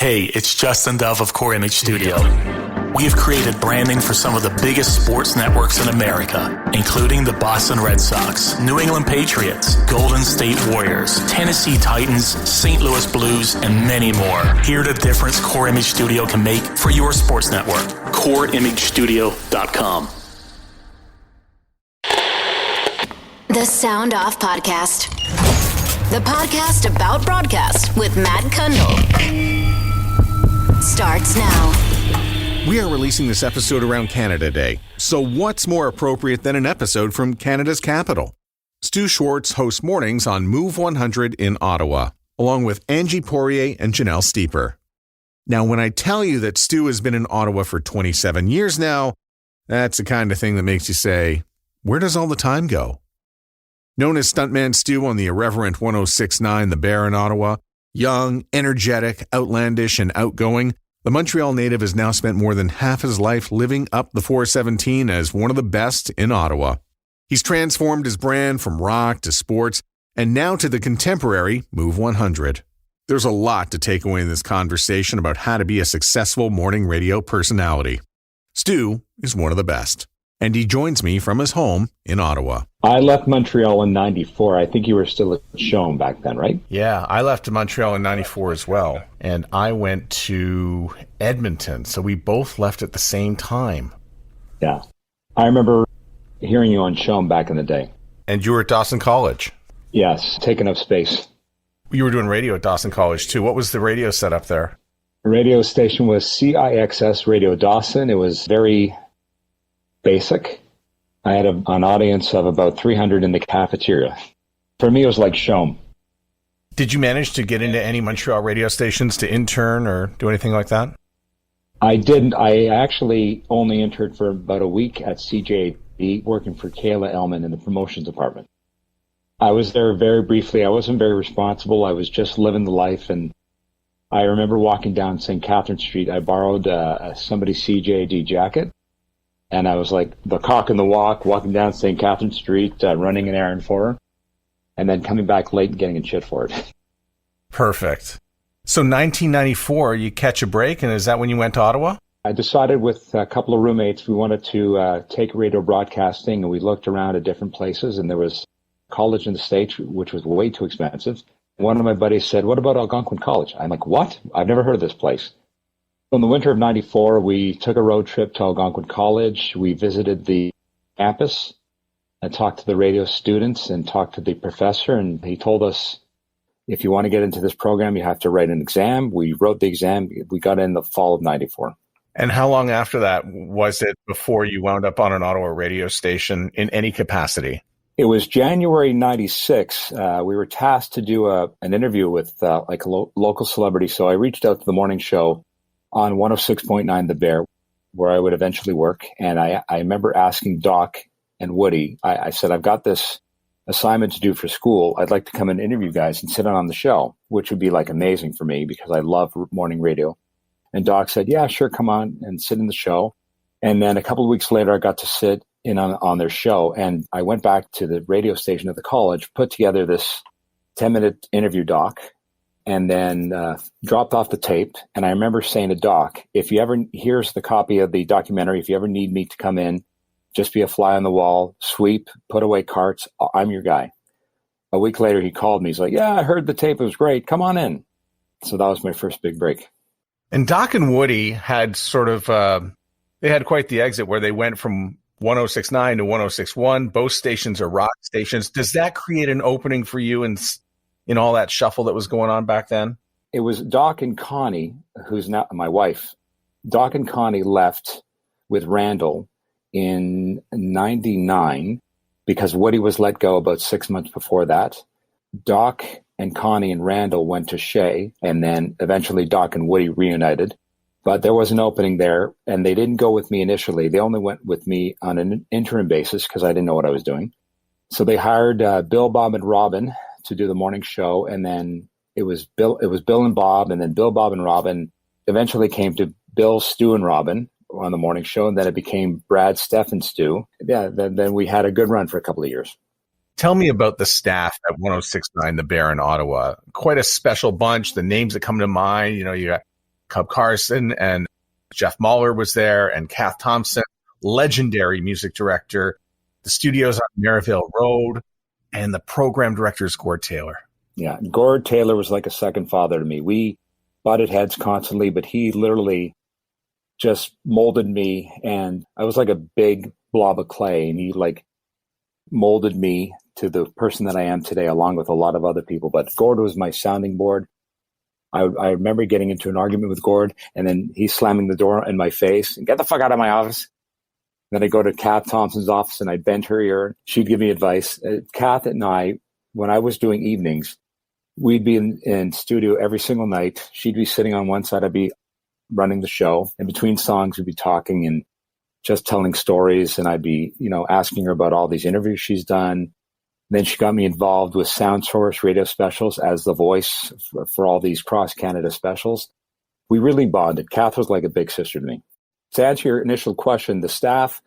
Hey, it's Justin Dove of Core Image Studio. We have created branding for some of the biggest sports networks in America, including the Boston Red Sox, New England Patriots, Golden State Warriors, Tennessee Titans, St. Louis Blues, and many more. Hear the difference Core Image Studio can make for your sports network. CoreImageStudio.com. The Sound Off Podcast. The podcast about broadcast with Matt Kundle. Starts now. We are releasing this episode around Canada Day, so what's more appropriate than an episode from Canada's capital? Stu Schwartz hosts mornings on Move 100 in Ottawa, along with Angie Poirier and Janelle Steeper. Now, when I tell you that Stu has been in Ottawa for 27 years now, that's the kind of thing that makes you say, where does all the time go? Known as Stuntman Stu on the irreverent 106.9 The Bear in Ottawa, young, energetic, outlandish, and outgoing, the Montreal native has now spent more than half his life living up the 417 as one of the best in Ottawa. He's transformed his brand from rock to sports, and now to the contemporary Move 100. There's a lot to take away in this conversation about how to be a successful morning radio personality. Stu is one of the best, and he joins me from his home in Ottawa. I left Montreal in 94. I think you were still at CHOM back then, right? Yeah, I left Montreal in 94 as well, and I went to Edmonton, so we both left at the same time. Yeah. I remember hearing you on CHOM back in the day. And you were at Dawson College? Yes, taking up space. You were doing radio at Dawson College, too. What was the radio setup there? The radio station was CIXS Radio Dawson. It was very basic. I had an audience of about 300 in the cafeteria. For me, it was like CHOM. Did you manage to get into any Montreal radio stations to intern or do anything like that? I didn't. I actually only interned for about a week at CJAD, working for Kayla Ellman in the promotions department. I was there very briefly. I wasn't very responsible. I was just living the life. And I remember walking down St. Catherine Street. I borrowed somebody's CJAD jacket. And I was like the cock in the walk, walking down St. Catherine Street, running an errand for her, and then coming back late and getting in shit for it. Perfect. So 1994, you catch a break, and is that when you went to Ottawa? I decided with a couple of roommates we wanted to take radio broadcasting, and we looked around at different places, and there was college in the States, which was way too expensive. One of my buddies said, "What about Algonquin College?" I'm like, "What? I've never heard of this place." In the winter of 94, we took a road trip to Algonquin College. We visited the campus and talked to the radio students and talked to the professor. And he told us, if you want to get into this program, you have to write an exam. We wrote the exam. We got in the fall of 94. And how long after that was it before you wound up on an Ottawa radio station in any capacity? It was January 96. We were tasked to do an interview with like a local celebrity. So I reached out to the morning show on 106.9 The Bear, where I would eventually work. And I remember asking Doc and Woody, I said, I've got this assignment to do for school. I'd like to come and interview guys and sit on the show, which would be like amazing for me because I love morning radio. And Doc said, yeah, sure, come on and sit in the show. And then a couple of weeks later, I got to sit in on their show. And I went back to the radio station at the college, put together this 10-minute interview doc, and then dropped off the tape. And I remember saying to Doc, here's the copy of the documentary. If you ever need me to come in, just be a fly on the wall, sweep, put away carts, I'm your guy. A week later, he called me. He's like, yeah, I heard the tape. It was great. Come on in. So that was my first big break. And Doc and Woody had sort of, they had quite the exit where they went from 106.9 to 106.1. Both stations are rock stations. Does that create an opening for you in all that shuffle that was going on back then? It was Doc and Connie, who's now my wife. Doc and Connie left with Randall in 99 because Woody was let go about 6 months before that. Doc and Connie and Randall went to Shea, and then eventually Doc and Woody reunited. But there was an opening there, and they didn't go with me initially. They only went with me on an interim basis because I didn't know what I was doing. So they hired Bill, Bob, and Robin to do the morning show, and then it was Bill and Bob, and then Bill, Bob, and Robin eventually came to Bill, Stu, and Robin on the morning show, and then it became Brad, Steph, and Stu. Yeah, then we had a good run for a couple of years. Tell me about the staff at 106.9 The Bear in Ottawa. Quite a special bunch. The names that come to mind, you got Cub Carson, and Jeff Mahler was there, and Kath Thompson, legendary music director. The studio's on Maryvale Road, and the program director is Gord Taylor. Yeah, Gord Taylor was like a second father to me. We butted heads constantly, but he literally just molded me, and I was like a big blob of clay, and he like molded me to the person that I am today, along with a lot of other people. But Gord was my sounding board. I remember getting into an argument with Gord, and then he's slamming the door in my face and get the fuck out of my office. Then I go to Kath Thompson's office and I bend her ear. She'd give me advice. Kath and I, when I was doing evenings, we'd be in studio every single night. She'd be sitting on one side. I'd be running the show. In between songs, we'd be talking and just telling stories. And I'd be, asking her about all these interviews she's done. Then she got me involved with Sound Source radio specials as the voice for all these cross-Canada specials. We really bonded. Kath was like a big sister to me. To answer your initial question, the staff,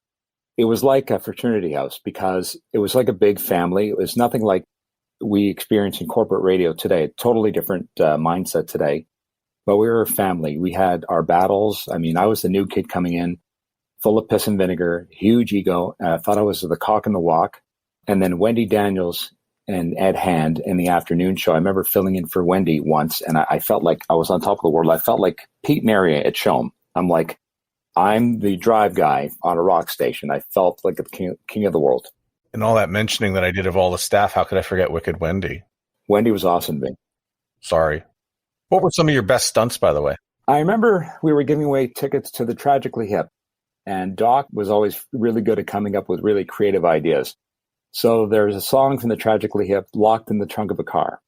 it was like a fraternity house because it was like a big family. It was nothing like we experience in corporate radio today. Totally different mindset today. But we were a family. We had our battles. I mean, I was the new kid coming in, full of piss and vinegar, huge ego. I thought I was the cock in the walk. And then Wendy Daniels and Ed Hand in the afternoon show. I remember filling in for Wendy once, and I felt like I was on top of the world. I felt like Pete Maria at CHOM. I'm like, I'm the drive guy on a rock station. I felt like the king of the world. And all that mentioning that I did of all the staff, how could I forget Wicked Wendy? Wendy was awesome to me. Sorry. What were some of your best stunts, by the way? I remember we were giving away tickets to the Tragically Hip, and Doc was always really good at coming up with really creative ideas. So there's a song from the Tragically Hip, Locked in the Trunk of a Car.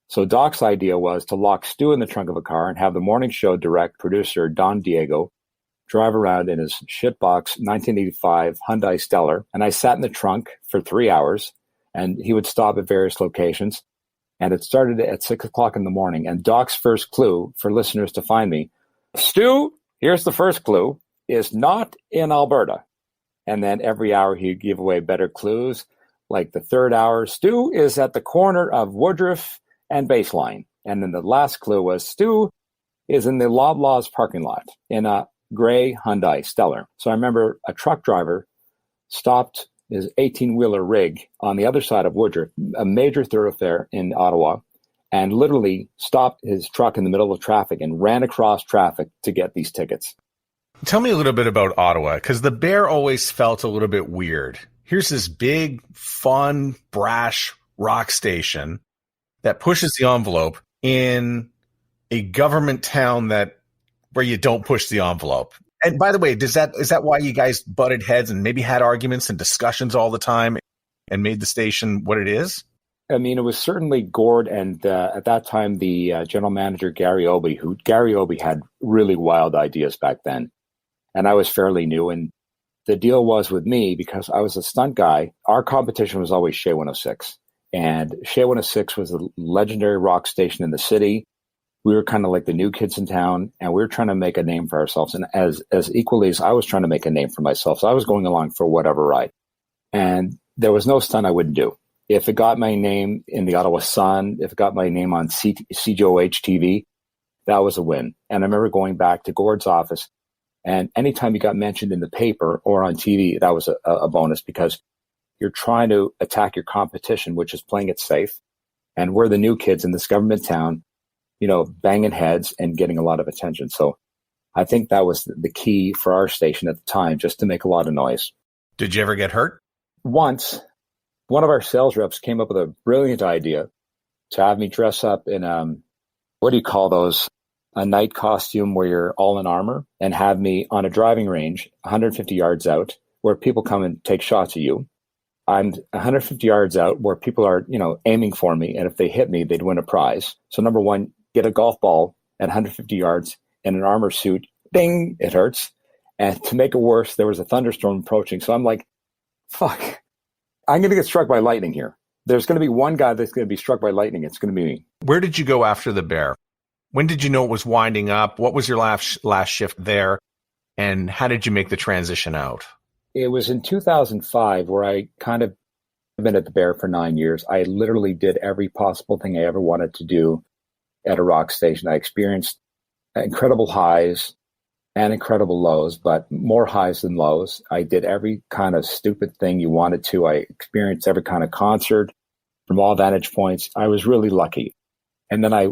So Doc's idea was to lock Stu in the trunk of a car and have the morning show direct producer Don Diego drive around in his shitbox 1985 Hyundai Stellar. And I sat in the trunk for 3 hours, and he would stop at various locations. And it started at 6 o'clock in the morning. And Doc's first clue for listeners to find me, Stu, here's the first clue, is not in Alberta. And then every hour he'd give away better clues. Like the third hour, Stu is at the corner of Woodruff and Baseline. And then the last clue was Stu is in the Loblaws parking lot in a gray Hyundai Stellar. So I remember a truck driver stopped his 18-wheeler rig on the other side of Woodruff, a major thoroughfare in Ottawa, and literally stopped his truck in the middle of traffic and ran across traffic to get these tickets. Tell me a little bit about Ottawa, because the Bear always felt a little bit weird. Here's this big, fun, brash rock station that pushes the envelope in a government town where you don't push the envelope. And by the way, is that why you guys butted heads and maybe had arguments and discussions all the time and made the station what it is? I mean, it was certainly Gord and at that time the general manager, Gary Obie, Gary Obie had really wild ideas back then. And I was fairly new. And the deal was with me, because I was a stunt guy, our competition was always Shea 106. And Shea 106 was a legendary rock station in the city. We were kind of like the new kids in town, and we were trying to make a name for ourselves. And as equally as I was trying to make a name for myself, so I was going along for whatever ride. And there was no stunt I wouldn't do. If it got my name in the Ottawa Sun, if it got my name on CJOH TV, that was a win. And I remember going back to Gord's office, and anytime you got mentioned in the paper or on TV, that was a bonus, because you're trying to attack your competition, which is playing it safe. And we're the new kids in this government town, banging heads and getting a lot of attention. So I think that was the key for our station at the time, just to make a lot of noise. Did you ever get hurt? Once, one of our sales reps came up with a brilliant idea to have me dress up in, what do you call those? A night costume where you're all in armor, and have me on a driving range 150 yards out where people come and take shots of you. I'm 150 yards out where people are, aiming for me. And if they hit me, they'd win a prize. So number one, get a golf ball at 150 yards in an armor suit. Ding, it hurts. And to make it worse, there was a thunderstorm approaching. So I'm like, fuck, I'm going to get struck by lightning here. There's going to be one guy that's going to be struck by lightning. It's going to be me. Where did you go after the Bear? When did you know it was winding up? What was your last shift there? And how did you make the transition out? It was in 2005 where I kind of been at the Bear for 9 years. I literally did every possible thing I ever wanted to do at a rock station. I experienced incredible highs and incredible lows, but more highs than lows. I did every kind of stupid thing you wanted to. I experienced every kind of concert from all vantage points. I was really lucky. And then I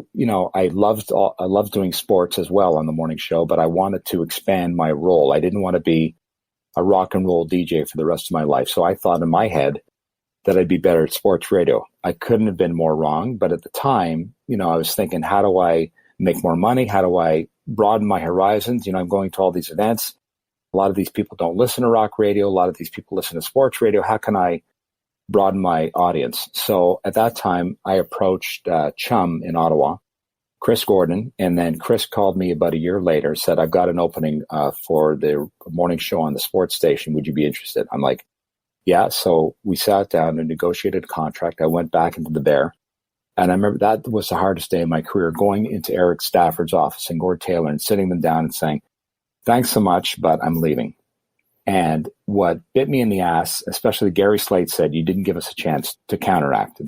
loved doing sports as well on the morning show, but I wanted to expand my role. I didn't want to be a rock and roll DJ for the rest of my life. So I thought in my head that I'd be better at sports radio. I couldn't have been more wrong. But at the time, I was thinking, how do I make more money? How do I broaden my horizons? I'm going to all these events. A lot of these people don't listen to rock radio. A lot of these people listen to sports radio. How can I broaden my audience? So at that time, I approached Chum in Ottawa, Chris Gordon, and then Chris called me about a year later, said, I've got an opening for the morning show on the sports station. Would you be interested? I'm like, yeah. So we sat down and negotiated a contract. I went back into the Bear. And I remember that was the hardest day of my career, going into Eric Stafford's office and Gord Taylor and sitting them down and saying, thanks so much, but I'm leaving. And what bit me in the ass, especially Gary Slate said, you didn't give us a chance to counteract.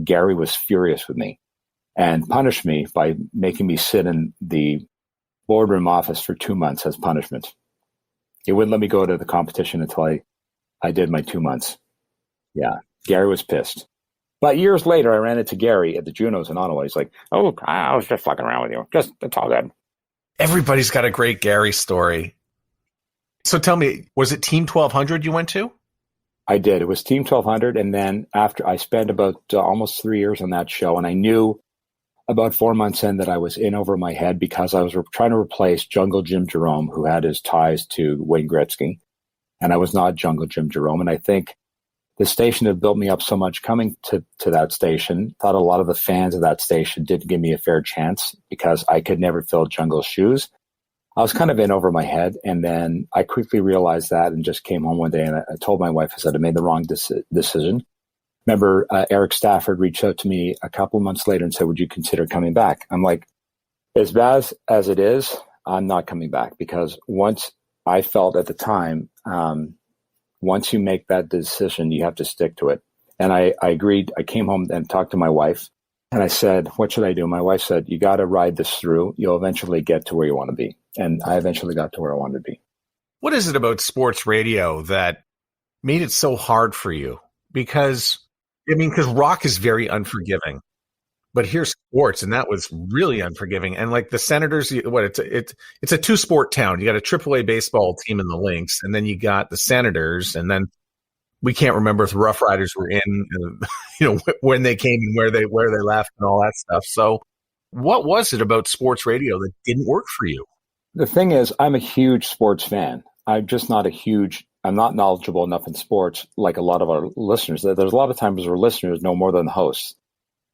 Gary was furious with me and punished me by making me sit in the boardroom office for 2 months as punishment. He wouldn't let me go to the competition until I did my 2 months. Yeah, Gary was pissed. But years later, I ran into Gary at the Junos in Ottawa. He's like, oh, I was just fucking around with you. It's all good. Everybody's got a great Gary story. So tell me, was it Team 1200 you went to? I did. It was Team 1200. And then after I spent about almost 3 years on that show, and I knew about 4 months in that I was in over my head because I was trying to replace Jungle Jim Jerome, who had his ties to Wayne Gretzky. And I was not Jungle Jim Jerome. And I think the station had built me up so much coming to that station. Thought a lot of the fans of that station didn't give me a fair chance because I could never fill Jungle's shoes. I was kind of in over my head. And then I quickly realized that and just came home one day and I told my wife, I said, I made the wrong decision. Remember, Eric Stafford reached out to me a couple of months later and said, would you consider coming back? I'm like, as bad as it is, I'm not coming back because once I felt at the time, once you make that decision, you have to stick to it. And I agreed. I came home and talked to my wife and I said, what should I do? My wife said, you got to ride this through. You'll eventually get to where you want to be. And I eventually got to where I wanted to be. What is it about sports radio that made it so hard for you? Because rock is very unforgiving, but here's sports, and that was really unforgiving. And like the Senators, it's a two-sport town. You got a AAA baseball team in the Lynx, and then you got the Senators, and then we can't remember if the Rough Riders were in, when they came and where they left and all that stuff. So, what was it about sports radio that didn't work for you? The thing is, I'm a huge sports fan. I'm not knowledgeable enough in sports like a lot of our listeners. There's a lot of times where listeners know more than the hosts.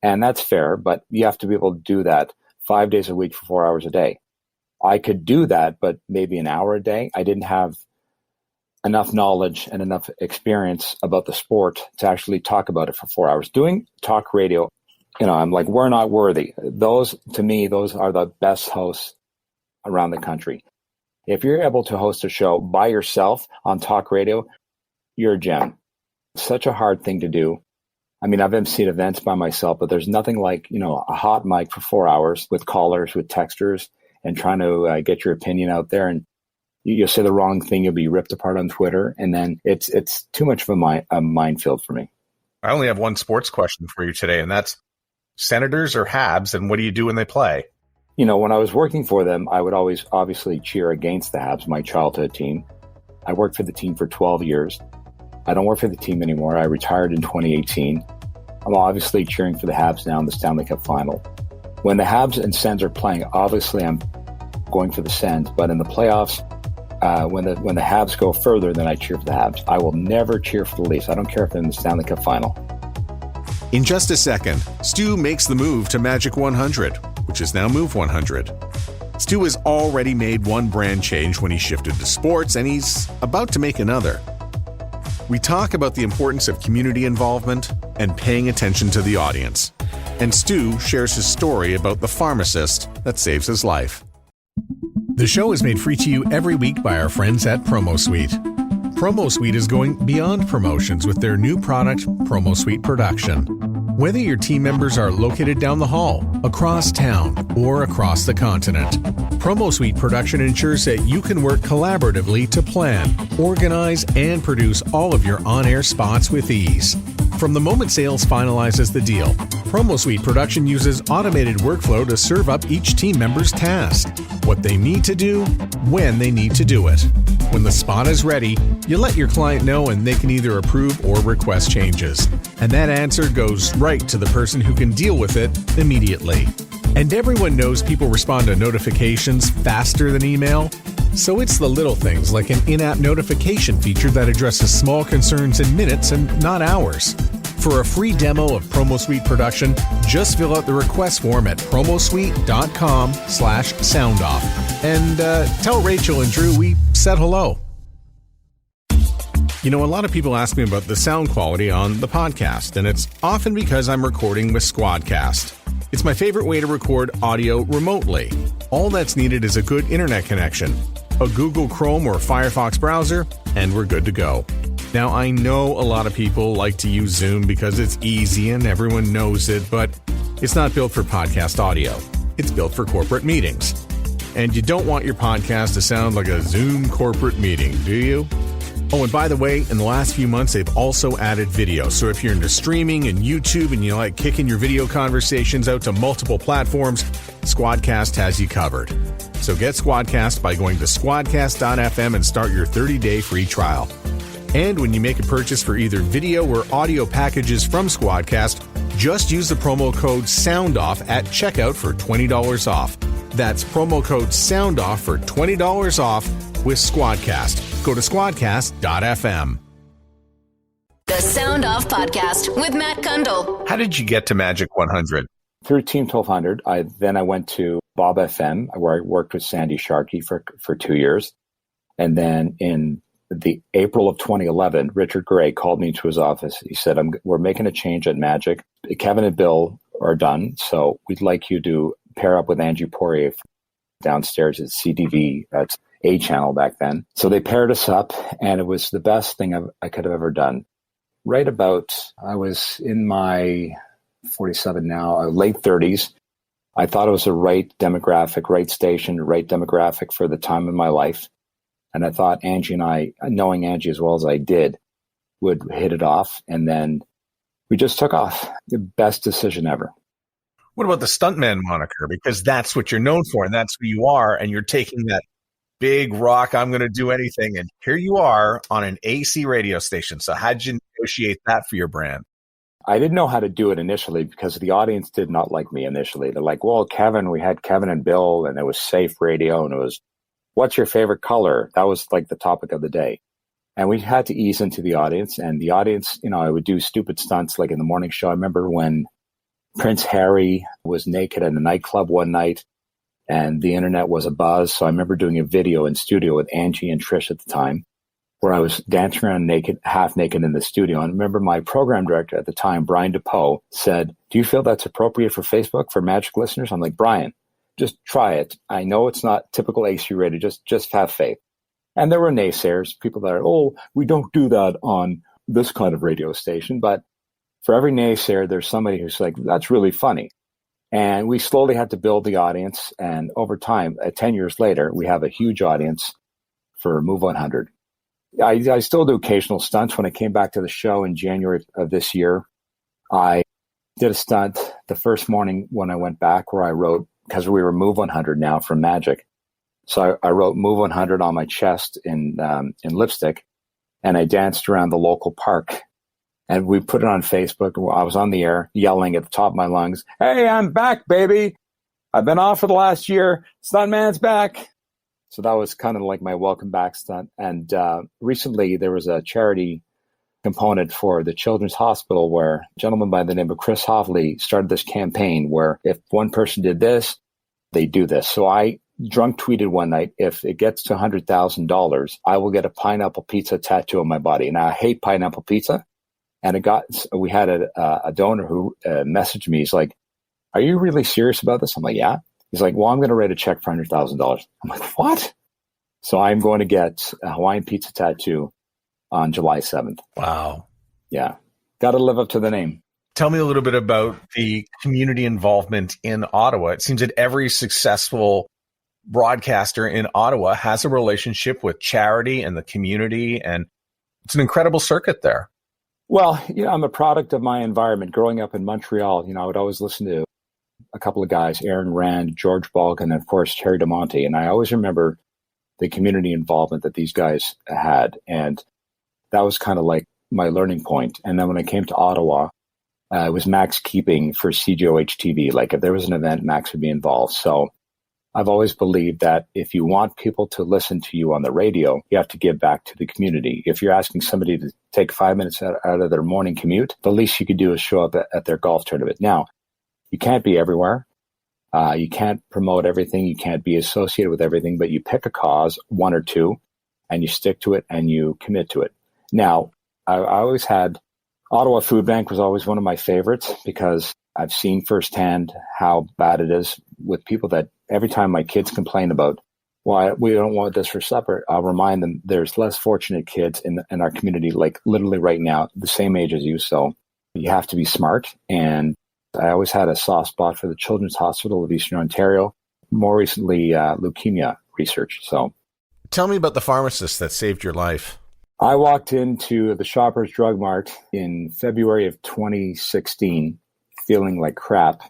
And that's fair, but you have to be able to do that 5 days a week for 4 hours a day. I could do that, but maybe an hour a day. I didn't have enough knowledge and enough experience about the sport to actually talk about it for 4 hours. Doing talk radio, I'm like, we're not worthy. Those are the best hosts around the country. If you're able to host a show by yourself on talk radio, you're a gem. It's such a hard thing to do. I mean, I've emceed events by myself, but there's nothing like, a hot mic for 4 hours with callers, with texters, and trying to get your opinion out there. And you'll say the wrong thing, you'll be ripped apart on Twitter. And then it's too much of a minefield for me. I only have one sports question for you today, and that's Senators or Habs, and what do you do when they play? When I was working for them, I would always obviously cheer against the Habs, my childhood team. I worked for the team for 12 years. I don't work for the team anymore. I retired in 2018. I'm obviously cheering for the Habs now in the Stanley Cup final. When the Habs and Sens are playing, obviously I'm going for the Sens. But in the playoffs, when the Habs go further, then I cheer for the Habs. I will never cheer for the Leafs. I don't care if they're in the Stanley Cup final. In just a second, Stu makes the move to Magic 100, which is now Move 100. Stu has already made one brand change when he shifted to sports, and he's about to make another. We talk about the importance of community involvement and paying attention to the audience. And Stu shares his story about the pharmacist that saves his life. The show is made free to you every week by our friends at PromoSuite. PromoSuite is going beyond promotions with their new product, PromoSuite Production. Whether your team members are located down the hall, across town, or across the continent, Promo Suite production ensures that you can work collaboratively to plan, organize, and produce all of your on-air spots with ease. From the moment sales finalizes the deal, Promo Suite production uses automated workflow to serve up each team member's task, what they need to do, when they need to do it. When the spot is ready, you let your client know and they can either approve or request changes. And that answer goes right to the person who can deal with it immediately. And everyone knows people respond to notifications faster than email. So it's the little things like an in-app notification feature that addresses small concerns in minutes and not hours. For a free demo of Promo Suite production, just fill out the request form at promosuite.com/soundoff. And tell Rachel and Drew we said hello. You know, a lot of people ask me about the sound quality on the podcast, and it's often because I'm recording with Squadcast. It's my favorite way to record audio remotely. All that's needed is a good internet connection, a Google Chrome or Firefox browser, and we're good to go. Now, I know a lot of people like to use Zoom because it's easy and everyone knows it, but it's not built for podcast audio. It's built for corporate meetings. And you don't want your podcast to sound like a Zoom corporate meeting, do you? Oh, and by the way, in the last few months, they've also added video. So if you're into streaming and YouTube and you like kicking your video conversations out to multiple platforms, Squadcast has you covered. So get Squadcast by going to squadcast.fm and start your 30-day free trial. And when you make a purchase for either video or audio packages from Squadcast, just use the promo code SOUNDOFF at checkout for $20 off. That's promo code SOUNDOFF for $20 off with Squadcast. Go to squadcast.fm. The Sound Off Podcast with Matt Kundle. How did you get to Magic 100? Through Team 1200, I went to Bob FM, where I worked with Sandy Sharkey for 2 years. And then in the April of 2011, Richard Gray called me to his office. He said, we're making a change at Magic. Kevin and Bill are done, so we'd like you to pair up with Angie Poirier downstairs at CTV. That's A channel back then. So they paired us up, and it was the best thing I could have ever done. Right about, I was in my 47 now, late 30s. I thought it was the right demographic, right station, right demographic for the time of my life. And I thought Angie and I, knowing Angie as well as I did, would hit it off. And then we just took off. The best decision ever. What about the stuntman moniker? Because that's what you're known for, and that's who you are, and you're taking that big rock, I'm going to do anything, and here you are on an AC radio station. So how'd you negotiate that for your brand? I didn't know how to do it initially because the audience did not like me initially. They're like, well, Kevin, we had Kevin and Bill, and it was safe radio, and it was, what's your favorite color? That was like the topic of the day. And we had to ease into the audience, and the audience, I would do stupid stunts like in the morning show. I remember when Prince Harry was naked in a nightclub one night, and the internet was abuzz. So I remember doing a video in studio with Angie and Trish at the time, where I was dancing around naked, half naked in the studio. And I remember my program director at the time, Brian DePoe, said, do you feel that's appropriate for Facebook, for Magic listeners? I'm like, Brian, just try it. I know it's not typical AC radio. Just have faith. And there were naysayers, people that are, we don't do that on this kind of radio station. But for every naysayer, there's somebody who's like, that's really funny. And we slowly had to build the audience. And over time, 10 years later, we have a huge audience for Move 100. I still do occasional stunts. When I came back to the show in January of this year, I did a stunt the first morning when I went back where I wrote, because we were Move 100 now from Magic. So I wrote Move 100 on my chest in lipstick, and I danced around the local park. And we put it on Facebook. I was on the air yelling at the top of my lungs, hey, I'm back, baby. I've been off for the last year. Stuntman's back. So that was kind of like my welcome back stunt. And recently there was a charity component for the Children's Hospital where a gentleman by the name of Chris Hoffley started this campaign where if one person did this, they do this. So I drunk tweeted one night, if it gets to $100,000, I will get a pineapple pizza tattoo on my body. And I hate pineapple pizza. And we had a donor who messaged me. He's like, are you really serious about this? I'm like, yeah. He's like, well, I'm going to write a check for $100,000. I'm like, what? So I'm going to get a Hawaiian pizza tattoo on July 7th. Wow. Yeah. Got to live up to the name. Tell me a little bit about the community involvement in Ottawa. It seems that every successful broadcaster in Ottawa has a relationship with charity and the community, and it's an incredible circuit there. Well, I'm a product of my environment. Growing up in Montreal, I would always listen to a couple of guys, Aaron Rand, George Balkan, and of course, Terry DeMonte. And I always remember the community involvement that these guys had. And that was kind of like my learning point. And then when I came to Ottawa, it was Max Keeping for CGOH TV. Like if there was an event, Max would be involved. So I've always believed that if you want people to listen to you on the radio, you have to give back to the community. If you're asking somebody to take 5 minutes out of their morning commute, the least you could do is show up at their golf tournament. Now, you can't be everywhere. You can't promote everything. You can't be associated with everything, but you pick a cause, one or two, and you stick to it and you commit to it. Now, I always had Ottawa Food Bank was always one of my favorites because I've seen firsthand how bad it is with people that every time my kids complain about why we don't want this for supper, I'll remind them there's less fortunate kids in our community, like literally right now, the same age as you. So you have to be smart. And I always had a soft spot for the Children's Hospital of Eastern Ontario, more recently leukemia research. So tell me about the pharmacist that saved your life. I walked into the Shoppers Drug Mart in February of 2016 feeling like crap.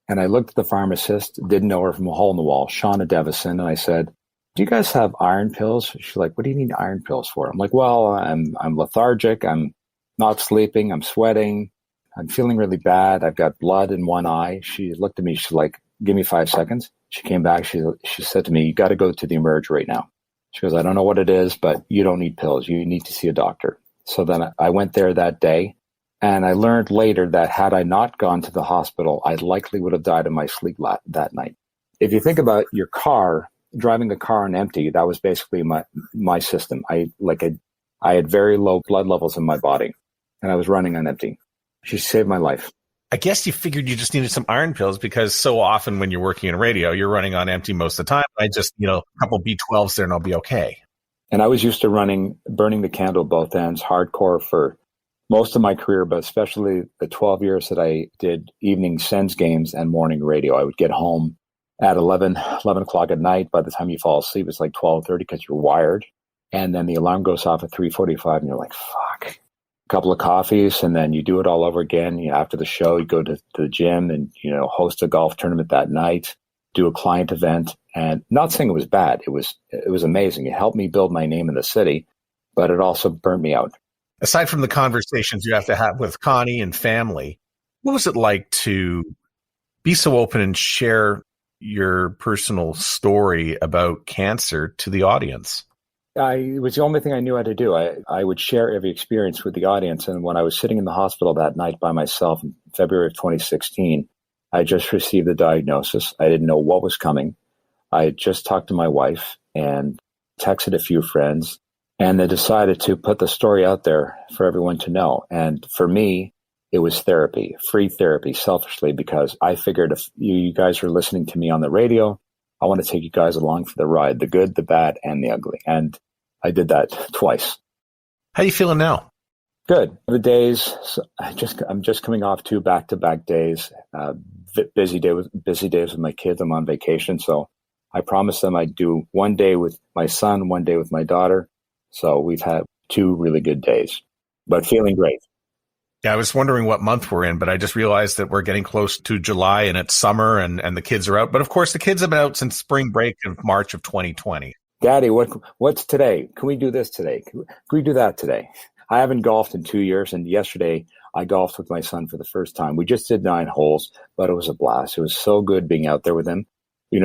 And I looked at the pharmacist, didn't know her from a hole in the wall, Shauna Devison, and I said, "Do you guys have iron pills?" She's like, "What do you need iron pills for?" I'm like, "Well, I'm lethargic. I'm not sleeping. I'm sweating. I'm feeling really bad. I've got blood in one eye." She looked at me. She's like, "Give me 5 seconds." She came back. She said to me, "You got to go to the Emerge right now." She goes, "I don't know what it is, but you don't need pills. You need to see a doctor." So then I went there that day. And I learned later that had I not gone to the hospital, I likely would have died in my sleep that night. If you think about your car, driving a car on empty, that was basically my system. I had very low blood levels in my body, and I was running on empty. She saved my life. I guess you figured you just needed some iron pills because so often when you're working in radio, you're running on empty most of the time. I just, a couple B12s there and I'll be okay. And I was used to burning the candle at both ends, hardcore for most of my career, but especially the 12 years that I did evening Sens games and morning radio. I would get home at 11 o'clock at night. By the time you fall asleep, it's like 12:30 because you're wired. And then the alarm goes off at 3:45 and you're like, fuck. A couple of coffees and then you do it all over again. After the show, you go to the gym and, host a golf tournament that night, do a client event. And not saying it was bad. It was amazing. It helped me build my name in the city, but it also burnt me out. Aside from the conversations you have to have with Connie and family, what was it like to be so open and share your personal story about cancer to the audience? It was the only thing I knew how to do. I would share every experience with the audience. And when I was sitting in the hospital that night by myself in February of 2016, I just received the diagnosis. I didn't know what was coming. I had just talked to my wife and texted a few friends. And they decided to put the story out there for everyone to know. And for me, it was therapy, free therapy, selfishly, because I figured if you guys are listening to me on the radio, I want to take you guys along for the ride, the good, the bad, and the ugly. And I did that twice. How are you feeling now? Good. The days, I'm just coming off 2 back-to-back days, busy days with my kids. I'm on vacation. So I promised them I'd do one day with my son, one day with my daughter. So we've had 2 really good days, but feeling great. Yeah, I was wondering what month we're in, but I just realized that we're getting close to July and it's summer and the kids are out. But of course, the kids have been out since spring break of March of 2020. Daddy, what's today? Can we do this today? Can we do that today? I haven't golfed in 2 years. And yesterday I golfed with my son for the first time. We just did 9 holes, but it was a blast. It was so good being out there with him.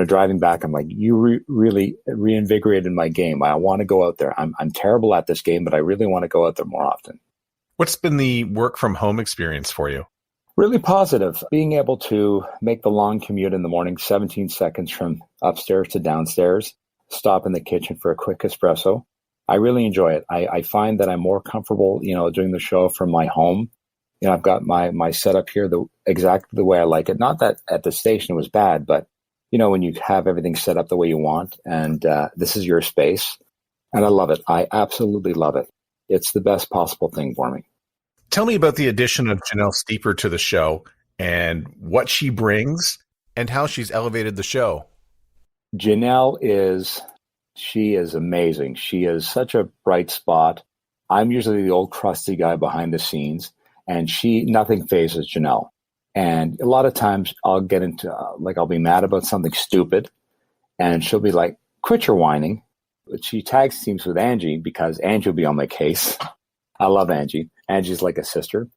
Driving back, I'm like, you really reinvigorated my game. I want to go out there. I'm terrible at this game, but I really want to go out there more often. What's been the work from home experience for you? Really positive. Being able to make the long commute in the morning, 17 seconds from upstairs to downstairs, stop in the kitchen for a quick espresso. I really enjoy it. I find that I'm more comfortable, doing the show from my home. I've got my setup here exactly the way I like it. Not that at the station it was bad, but when you have everything set up the way you want and this is your space. And I love it. I absolutely love it. It's the best possible thing for me. Tell me about the addition of Janelle Steeper to the show and what she brings and how she's elevated the show. Janelle she is amazing. She is such a bright spot. I'm usually the old crusty guy behind the scenes, and nothing phases Janelle. And a lot of times I'll get into, I'll be mad about something stupid, and she'll be like, quit your whining. But she tag teams with Angie because Angie will be on my case. I love Angie. Angie's like a sister.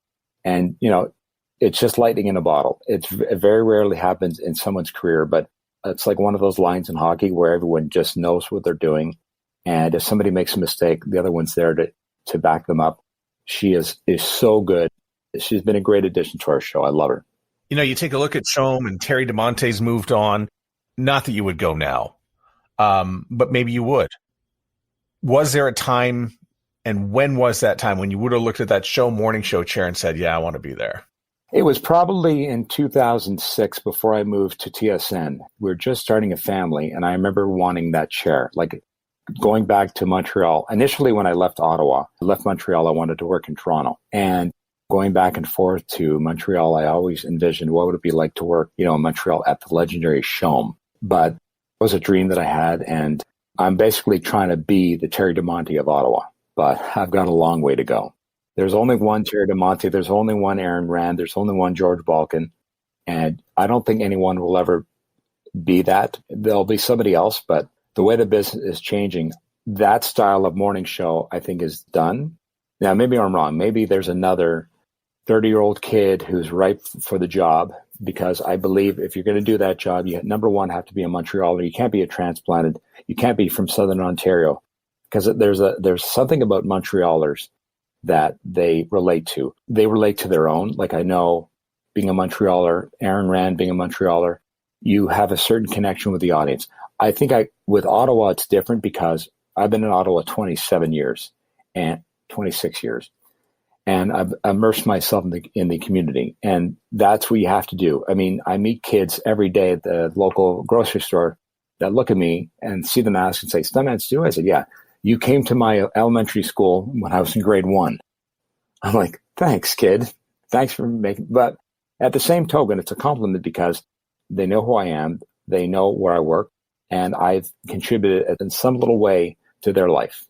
And, it's just lightning in a bottle. It very rarely happens in someone's career, but it's like one of those lines in hockey where everyone just knows what they're doing. And if somebody makes a mistake, the other one's there to back them up. She is so good. She's been a great addition to our show. I love her. You take a look at Shom and Terry DeMonte's moved on. Not that you would go now, but maybe you would. Was there a time, and when was that time when you would have looked at that morning show chair and said, yeah, I want to be there? It was probably in 2006 before I moved to TSN. We were just starting a family, and I remember wanting that chair. Going back to Montreal. Initially, when I left Montreal, I wanted to work in Toronto. And going back and forth to Montreal, I always envisioned what would it be like to work, in Montreal at the legendary Shom. But it was a dream that I had, and I'm basically trying to be the Terry DeMonte of Ottawa. But I've got a long way to go. There's only one Terry DeMonte. There's only one Aaron Rand. There's only one George Balkan. And I don't think anyone will ever be that. There'll be somebody else, but the way the business is changing, that style of morning show, I think, is done. Now, maybe I'm wrong. Maybe there's another 30-year-old kid who's ripe for the job, because I believe if you're going to do that job, you, number one, have to be a Montrealer. You can't be a transplanted. You can't be from Southern Ontario, because there's something about Montrealers that they relate to. They relate to their own. Like, I know, being a Montrealer, Aaron Rand being a Montrealer, you have a certain connection with the audience. I think with Ottawa, it's different because I've been in Ottawa 26 years, and I've immersed myself in the community, and that's what you have to do. I mean, I meet kids every day at the local grocery store that look at me and see the mask and say, "Stuntman Stu?" I said, "Yeah, you came to my elementary school when I was in grade 1. I'm like, "Thanks, kid. Thanks for making." But at the same token, it's a compliment because they know who I am, they know where I work, and I've contributed in some little way to their life.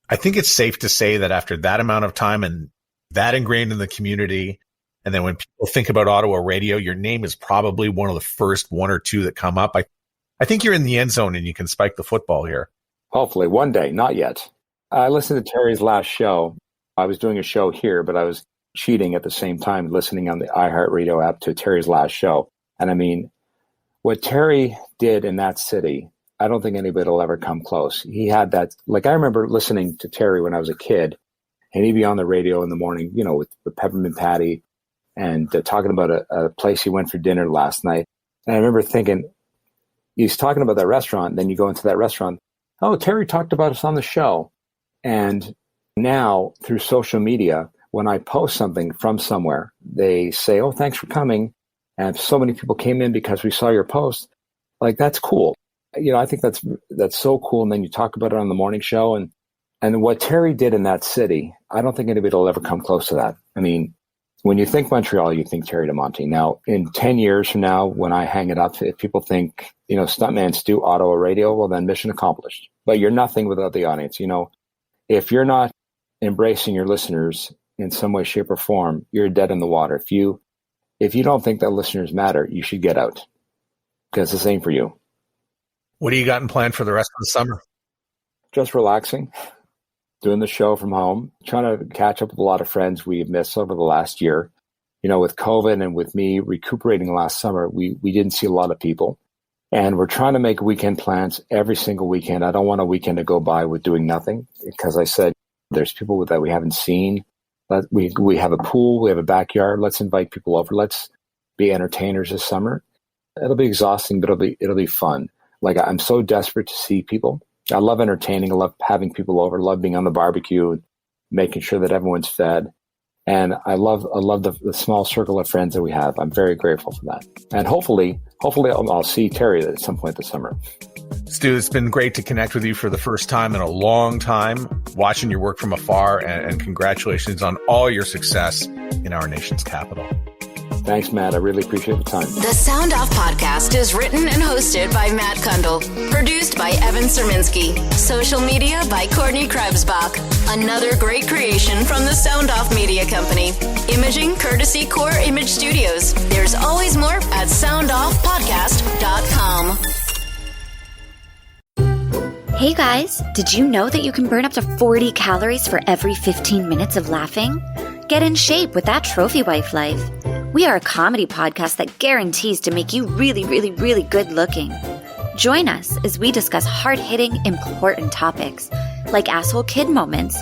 I think it's safe to say that after that amount of time and that ingrained in the community, and then when people think about Ottawa radio, your name is probably one of the first one or two that come up. I think you're in the end zone and you can spike the football here. Hopefully, one day, not yet. I listened to Terry's last show. I was doing a show here, but I was cheating at the same time, listening on the iHeartRadio app to Terry's last show. And I mean, what Terry did in that city, I don't think anybody will ever come close. He had that, I remember listening to Terry when I was a kid, and he'd be on the radio in the morning, with Peppermint Patty, and talking about a place he went for dinner last night. And I remember thinking, he's talking about that restaurant, then you go into that restaurant, oh, Terry talked about us on the show. And now, through social media, when I post something from somewhere, they say, oh, thanks for coming. And so many people came in because we saw your post. That's cool. I think that's so cool. And then you talk about it on the morning show. And what Terry did in that city, I don't think anybody will ever come close to that. I mean, when you think Montreal, you think Terry DeMonte. Now, in 10 years from now, when I hang it up, if people think, Stuntman Stu, Ottawa radio, well, then mission accomplished. But you're nothing without the audience. If you're not embracing your listeners in some way, shape, or form, you're dead in the water. If you don't think that listeners matter, you should get out, because it's the same for you. What do you got in plan for the rest of the summer? Just relaxing, doing the show from home, trying to catch up with a lot of friends we've missed over the last year. With COVID and with me recuperating last summer, we didn't see a lot of people. And we're trying to make weekend plans every single weekend. I don't want a weekend to go by with doing nothing, because I said there's people that we haven't seen. But we have a pool, we have a backyard. Let's invite people over. Let's be entertainers this summer. It'll be exhausting, but it'll be fun. I'm so desperate to see people. I love entertaining. I love having people over. I love being on the barbecue and making sure that everyone's fed. And I love the small circle of friends that we have. I'm very grateful for that. And hopefully I'll see Terry at some point this summer. Stu, it's been great to connect with you for the first time in a long time, watching your work from afar, and congratulations on all your success in our nation's capital. Thanks, Matt. I really appreciate the time. The Sound Off podcast is written and hosted by Matt Kundle. Produced by Evan Serminski. Social media by Courtney Krebsbach. Another great creation from the Sound Off Media Company. Imaging courtesy Core Image Studios. There's always more at soundoffpodcast.com. Hey guys, did you know that you can burn up to 40 calories for every 15 minutes of laughing? Get in shape with that Trophy Wife life. We are a comedy podcast that guarantees to make you really, really, really good looking. Join us as we discuss hard-hitting, important topics like asshole kid moments,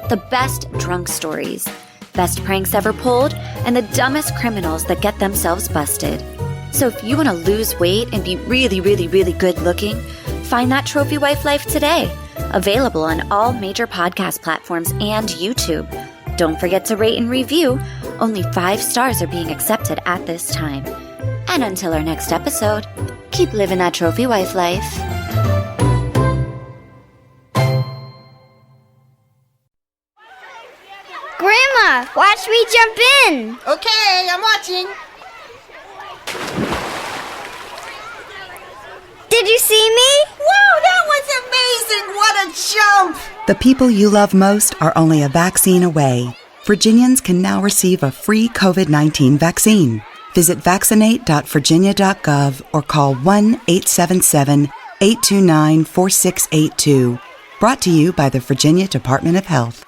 the best drunk stories, best pranks ever pulled, and the dumbest criminals that get themselves busted. So if you want to lose weight and be really, really, really good looking, find that Trophy Wife life today. Available on all major podcast platforms and YouTube. Don't forget to rate and review. Only 5 stars are being accepted at this time. And until our next episode, keep living that Trophy Wife life. Grandma, watch me jump in. Okay, I'm watching. Did you see me? Whoa, that was amazing! What a jump! The people you love most are only a vaccine away. Virginians can now receive a free COVID-19 vaccine. Visit vaccinate.virginia.gov or call 1-877-829-4682. Brought to you by the Virginia Department of Health.